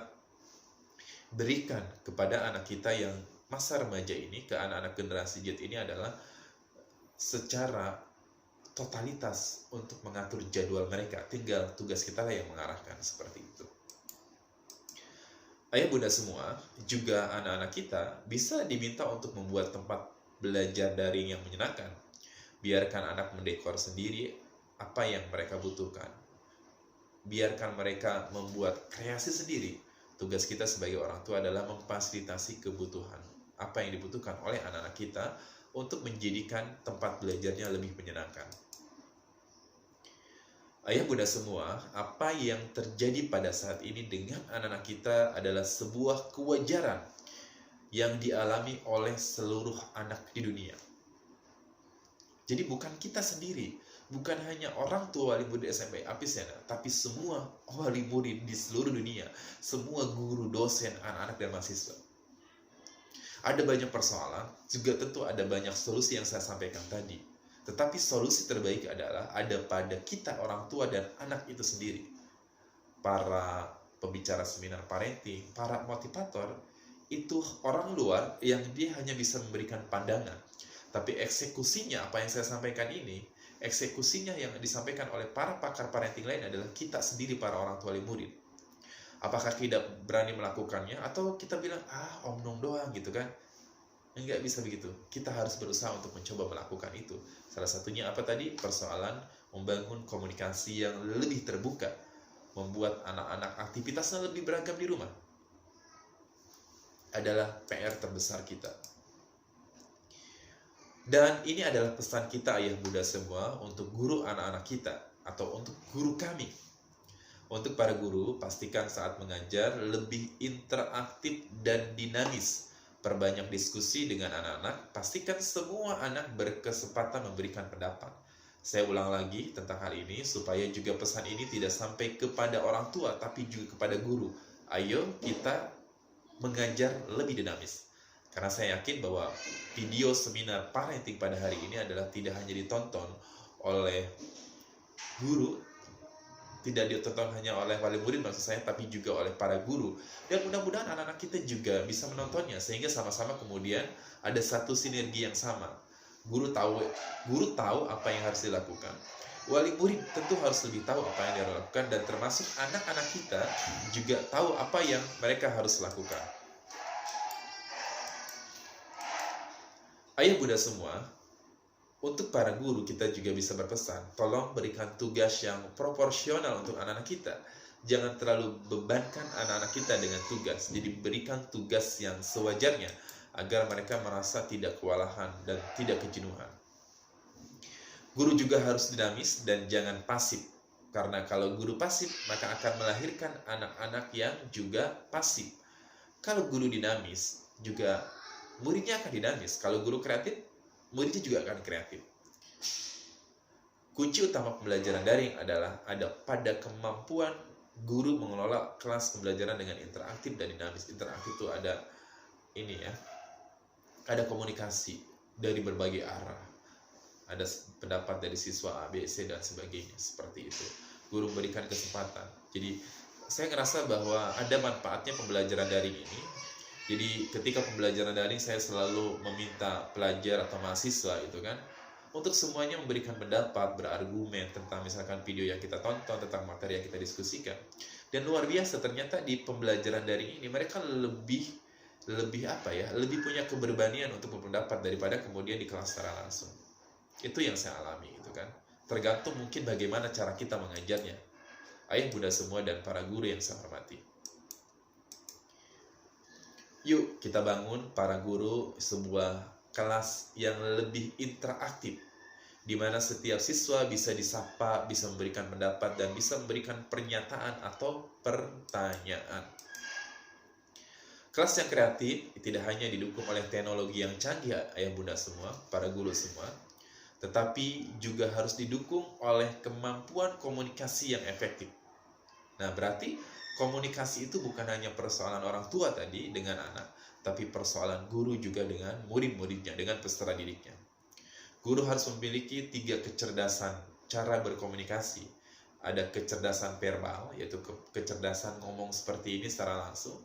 berikan kepada anak kita yang masa remaja ini, ke anak-anak generasi Z ini adalah secara totalitas untuk mengatur jadwal mereka. Tinggal tugas kita lah yang mengarahkan seperti itu. Ayah bunda semua, juga anak-anak kita bisa diminta untuk membuat tempat belajar daring yang menyenangkan. Biarkan anak mendekor sendiri apa yang mereka butuhkan. Biarkan mereka membuat kreasi sendiri. Tugas kita sebagai orang tua adalah memfasilitasi kebutuhan, apa yang dibutuhkan oleh anak-anak kita untuk menjadikan tempat belajarnya lebih menyenangkan. Ayah bunda semua, apa yang terjadi pada saat ini dengan anak-anak kita adalah sebuah kewajaran yang dialami oleh seluruh anak di dunia. Jadi bukan kita sendiri, bukan hanya orang tua wali murid SMP Apisiana, tapi semua wali murid di seluruh dunia, semua guru, dosen, anak-anak dan mahasiswa. Ada banyak persoalan, juga tentu ada banyak solusi yang saya sampaikan tadi. Tetapi solusi terbaik adalah ada pada kita orang tua dan anak itu sendiri. Para pembicara seminar parenting, para motivator, itu orang luar yang dia hanya bisa memberikan pandangan. Tapi eksekusinya, apa yang saya sampaikan ini, eksekusinya yang disampaikan oleh para pakar parenting lain adalah kita sendiri, para orang tua wali murid. Apakah kita berani melakukannya, atau kita bilang, omong doang gitu kan. Enggak bisa begitu. Kita harus berusaha untuk mencoba melakukan itu. Salah satunya apa tadi? Persoalan membangun komunikasi yang lebih terbuka. Membuat anak-anak aktivitasnya lebih beragam di rumah. Adalah PR terbesar kita. Dan ini adalah pesan kita ayah bunda semua untuk guru anak-anak kita atau untuk guru kami. Untuk para guru, pastikan saat mengajar lebih interaktif dan dinamis. Perbanyak diskusi dengan anak-anak, pastikan semua anak berkesempatan memberikan pendapat. Saya ulang lagi tentang hal ini supaya juga pesan ini tidak sampai kepada orang tua tapi juga kepada guru. Ayo kita mengajar lebih dinamis. Karena saya yakin bahwa video seminar parenting pada hari ini adalah tidak hanya ditonton oleh guru, tidak ditonton hanya oleh wali murid maksud saya, tapi juga oleh para guru. Dan mudah-mudahan anak-anak kita juga bisa menontonnya sehingga sama-sama kemudian ada satu sinergi yang sama. Guru tahu apa yang harus dilakukan. Wali murid tentu harus lebih tahu apa yang dia lakukan, dan termasuk anak-anak kita juga tahu apa yang mereka harus lakukan. Ayah bunda semua, untuk para guru kita juga bisa berpesan, tolong berikan tugas yang proporsional untuk anak-anak kita. Jangan terlalu bebankan anak-anak kita dengan tugas. Jadi berikan tugas yang sewajarnya agar mereka merasa tidak kewalahan dan tidak kejenuhan. Guru juga harus dinamis dan jangan pasif. Karena kalau guru pasif, maka akan melahirkan anak-anak yang juga pasif. Kalau guru dinamis, juga muridnya akan dinamis. Kalau guru kreatif, muridnya juga akan kreatif. Kunci utama pembelajaran daring adalah ada pada kemampuan guru mengelola kelas pembelajaran dengan interaktif dan dinamis. Interaktif itu ada ini ya, ada komunikasi dari berbagai arah, ada pendapat dari siswa A, B, C dan sebagainya, seperti itu. Guru memberikan kesempatan. Jadi saya ngerasa bahwa ada manfaatnya pembelajaran daring ini. Jadi ketika pembelajaran daring saya selalu meminta pelajar atau mahasiswa itu kan untuk semuanya memberikan pendapat, berargumen tentang misalkan video yang kita tonton, tentang materi yang kita diskusikan. Dan luar biasa ternyata di pembelajaran daring ini mereka lebih punya keberanian untuk berpendapat daripada kemudian di kelas secara langsung. Itu yang saya alami gitu kan. Tergantung mungkin bagaimana cara kita mengajarnya. Ayah bunda semua dan para guru yang saya hormati. Yuk kita bangun para guru sebuah kelas yang lebih interaktif, di mana setiap siswa bisa disapa, bisa memberikan pendapat, dan bisa memberikan pernyataan atau pertanyaan. Kelas yang kreatif tidak hanya didukung oleh teknologi yang canggih ayah bunda semua, para guru semua, tetapi juga harus didukung oleh kemampuan komunikasi yang efektif. Nah, berarti komunikasi itu bukan hanya persoalan orang tua tadi dengan anak, tapi persoalan guru juga dengan murid-muridnya, dengan peserta didiknya. Guru harus memiliki 3 kecerdasan cara berkomunikasi. Ada kecerdasan verbal, yaitu kecerdasan ngomong seperti ini secara langsung.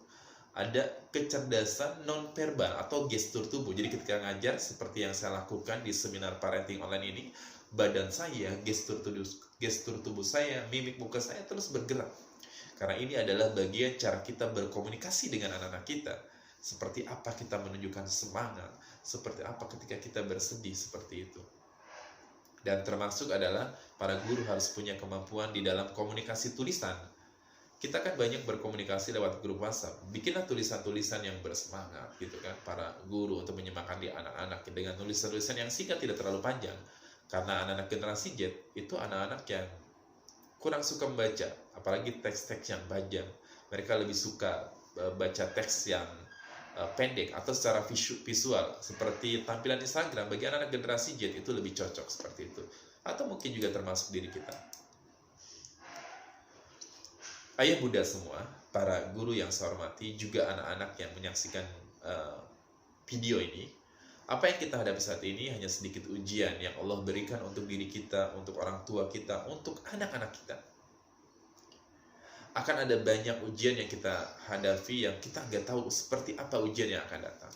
Ada kecerdasan non-verbal atau gestur tubuh. Jadi ketika ngajar, seperti yang saya lakukan di seminar parenting online ini, badan saya, gestur tubuh saya, mimik muka saya terus bergerak. Karena ini adalah bagian cara kita berkomunikasi dengan anak-anak kita. Seperti apa kita menunjukkan semangat, seperti apa ketika kita bersedih, seperti itu. Dan termasuk adalah para guru harus punya kemampuan di dalam komunikasi tulisan. Kita kan banyak berkomunikasi lewat grup WhatsApp. Bikinlah tulisan-tulisan yang bersemangat gitu kan, para guru untuk menyemangati anak-anak dengan tulisan-tulisan yang singkat, tidak terlalu panjang. Karena anak-anak generasi Z itu anak-anak yang kurang suka membaca, apalagi teks-teks yang panjang. Mereka lebih suka baca teks yang pendek atau secara visual, seperti tampilan Instagram. Bagi anak-anak generasi Z itu lebih cocok seperti itu, atau mungkin juga termasuk diri kita. Ayah bunda semua, para guru yang saya hormati, juga anak-anak yang menyaksikan video ini, apa yang kita hadapi saat ini hanya sedikit ujian yang Allah berikan untuk diri kita, untuk orang tua kita, untuk anak-anak kita. Akan ada banyak ujian yang kita hadapi yang kita nggak tahu seperti apa ujian yang akan datang.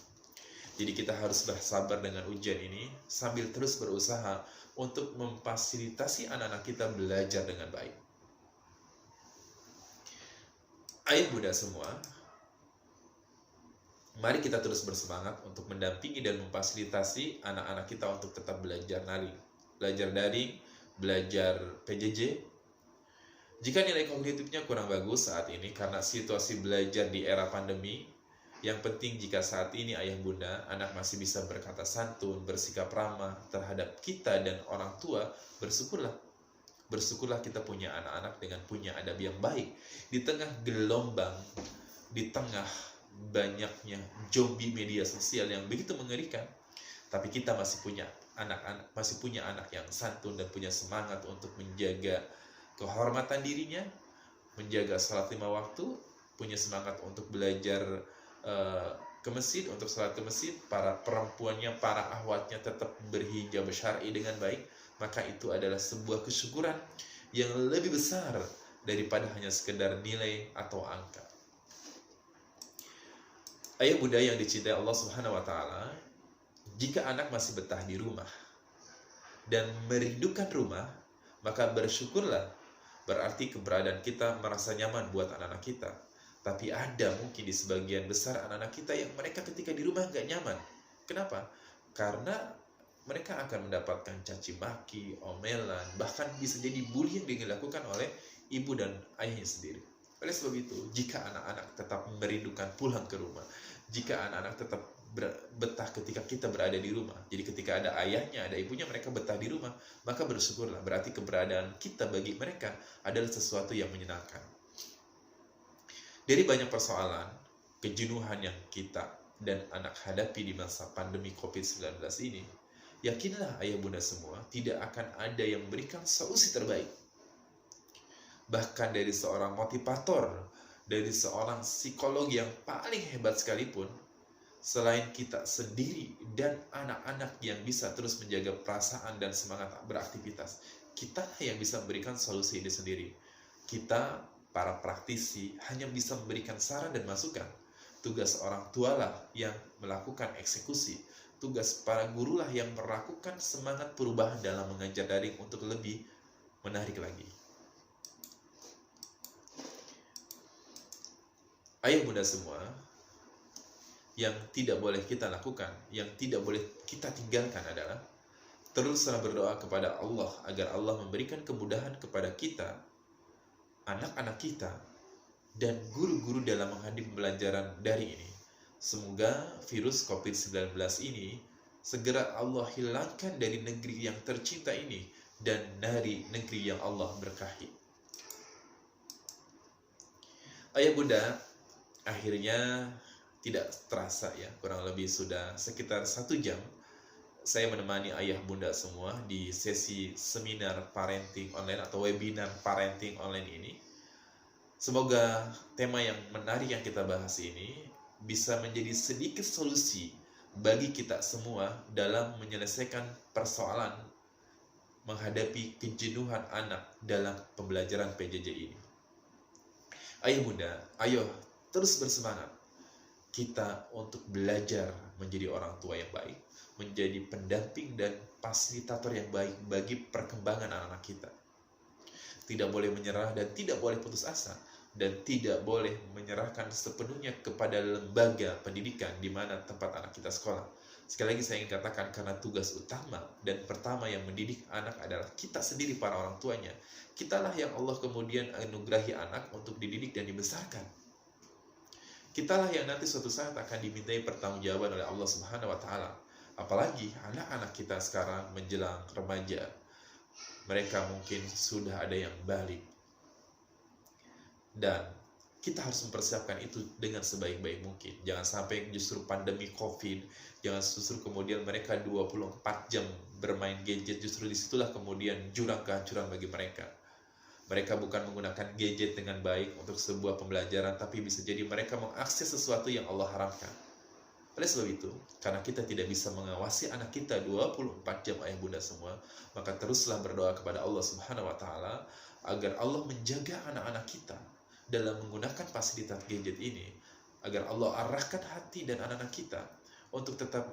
Jadi kita harus bersabar dengan ujian ini sambil terus berusaha untuk memfasilitasi anak-anak kita belajar dengan baik. Ayah bunda semua, mari kita terus bersemangat untuk mendampingi dan memfasilitasi anak-anak kita untuk tetap belajar daring, belajar PJJ. Jika nilai kognitifnya kurang bagus saat ini karena situasi belajar di era pandemi, Yang penting jika saat ini ayah bunda, anak masih bisa berkata santun, bersikap ramah terhadap kita dan orang tua, bersyukurlah. Bersyukurlah kita punya anak-anak dengan punya adab yang baik. Di tengah gelombang, di tengah banyaknya zombie media sosial yang begitu mengerikan, tapi kita masih punya anak yang santun dan punya semangat untuk menjaga kehormatan dirinya, menjaga salat 5 waktu, punya semangat untuk belajar ke masjid, untuk salat ke masjid, para perempuannya, para ahwatnya tetap berhijab syar'i dengan baik, maka itu adalah sebuah kesyukuran yang lebih besar daripada hanya sekedar nilai atau angka. Ayah bunda yang dicintai Allah Subhanahu wa taala, jika anak masih betah di rumah dan merindukan rumah, maka bersyukurlah. Berarti keberadaan kita merasa nyaman buat anak-anak kita. Tapi ada mungkin di sebagian besar anak-anak kita yang mereka ketika di rumah nggak nyaman. Kenapa? Karena mereka akan mendapatkan caci maki, omelan, bahkan bisa jadi bullying yang dilakukan oleh ibu dan ayahnya sendiri. Oleh sebab itu, jika anak-anak tetap merindukan pulang ke rumah, jika anak-anak tetap betah ketika kita berada di rumah, jadi ketika ada ayahnya, ada ibunya, mereka betah di rumah, maka bersyukurlah. Berarti keberadaan kita bagi mereka adalah sesuatu yang menyenangkan. Dari banyak persoalan, kejenuhan yang kita dan anak hadapi di masa pandemi COVID-19 ini, yakinlah ayah bunda semua, tidak akan ada yang memberikan solusi terbaik. Bahkan dari seorang motivator, dari seorang psikolog yang paling hebat sekalipun, selain kita sendiri dan anak-anak yang bisa terus menjaga perasaan dan semangat beraktivitas, kita yang bisa memberikan solusi ini sendiri. Kita, para praktisi, hanya bisa memberikan saran dan masukan. Tugas orang tualah yang melakukan eksekusi. Tugas para gurulah yang melakukan semangat perubahan dalam mengajar daring untuk lebih menarik lagi. Ayah bunda semua, yang tidak boleh kita lakukan, yang tidak boleh kita tinggalkan adalah teruslah berdoa kepada Allah agar Allah memberikan kemudahan kepada kita, anak-anak kita, dan guru-guru dalam menghadapi pembelajaran daring ini. Semoga virus COVID-19 ini segera Allah hilangkan dari negeri yang tercinta ini dan dari negeri yang Allah berkahi. Ayah bunda, akhirnya tidak terasa ya, kurang lebih sudah sekitar 1 jam saya menemani ayah bunda semua di sesi seminar parenting online atau webinar parenting online ini. Semoga tema yang menarik yang kita bahas ini bisa menjadi sedikit solusi bagi kita semua dalam menyelesaikan persoalan menghadapi kejenuhan anak dalam pembelajaran PJJ ini. Ayah bunda, ayo terus bersemangat kita untuk belajar menjadi orang tua yang baik, menjadi pendamping dan fasilitator yang baik bagi perkembangan anak-anak kita. Tidak boleh menyerah dan tidak boleh putus asa, dan tidak boleh menyerahkan sepenuhnya kepada lembaga pendidikan di mana tempat anak kita sekolah. Sekali lagi saya ingin katakan, karena tugas utama dan pertama yang mendidik anak adalah kita sendiri, para orang tuanya. Kitalah yang Allah kemudian anugerahi anak untuk dididik dan dibesarkan. Kitalah yang nanti suatu saat akan dimintai pertanggungjawaban oleh Allah Subhanahu wa taala. Apalagi anak-anak kita sekarang menjelang remaja. Mereka mungkin sudah ada yang balik. Dan kita harus mempersiapkan itu dengan sebaik-baik mungkin. Jangan sampai justru pandemi COVID, jangan justru kemudian mereka 24 jam bermain gadget, justru disitulah kemudian jurang kehancuran bagi mereka. Mereka bukan menggunakan gadget dengan baik untuk sebuah pembelajaran, tapi bisa jadi mereka mengakses sesuatu yang Allah haramkan. Oleh sebab itu, karena kita tidak bisa mengawasi anak kita 24 jam ayah bunda semua, maka teruslah berdoa kepada Allah Subhanahu wa taala agar Allah menjaga anak-anak kita dalam menggunakan fasilitas gadget ini, agar Allah arahkan hati dan anak-anak kita untuk tetap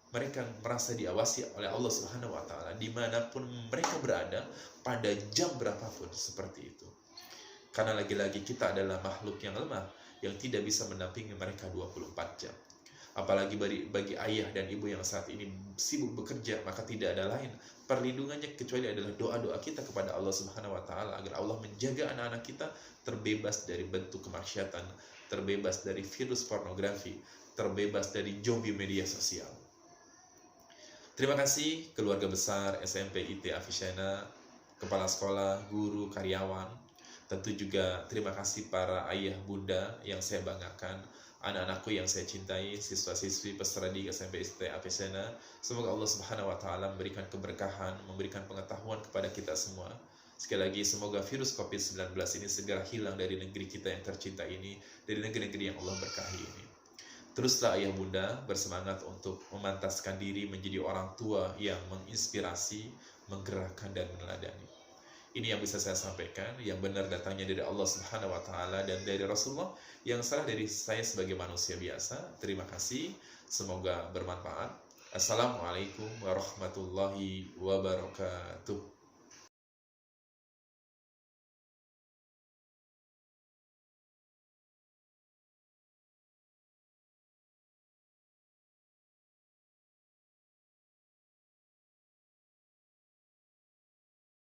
mereka merasa diawasi oleh Allah Subhanahu wa taala dimanapun mereka berada, pada jam berapapun seperti itu. Karena lagi-lagi kita adalah makhluk yang lemah yang tidak bisa mendampingi mereka 24 jam. Apalagi bagi ayah dan ibu yang saat ini sibuk bekerja, maka tidak ada lain perlindungannya kecuali adalah doa-doa kita kepada Allah Subhanahu wa taala agar Allah menjaga anak-anak kita terbebas dari bentuk kemaksiatan, terbebas dari virus pornografi, terbebas dari zombie media sosial. Terima kasih keluarga besar SMP IT Avicenna, kepala sekolah, guru, karyawan. Tentu juga terima kasih para ayah bunda yang saya banggakan, anak-anakku yang saya cintai, siswa-siswi peserta di SMP IT Avicenna. Semoga Allah Subhanahu wa taala memberikan keberkahan, memberikan pengetahuan kepada kita semua. Sekali lagi, semoga virus COVID-19 ini segera hilang dari negeri kita yang tercinta ini, dari negeri-negeri yang Allah berkahi ini. Teruslah ayah bunda bersemangat untuk memantaskan diri menjadi orang tua yang menginspirasi, menggerakkan, dan meneladani. Ini yang bisa saya sampaikan, yang benar datangnya dari Allah Subhanahu wa taala dan dari Rasulullah, yang salah dari saya sebagai manusia biasa. Terima kasih, semoga bermanfaat. Assalamualaikum warahmatullahi wabarakatuh.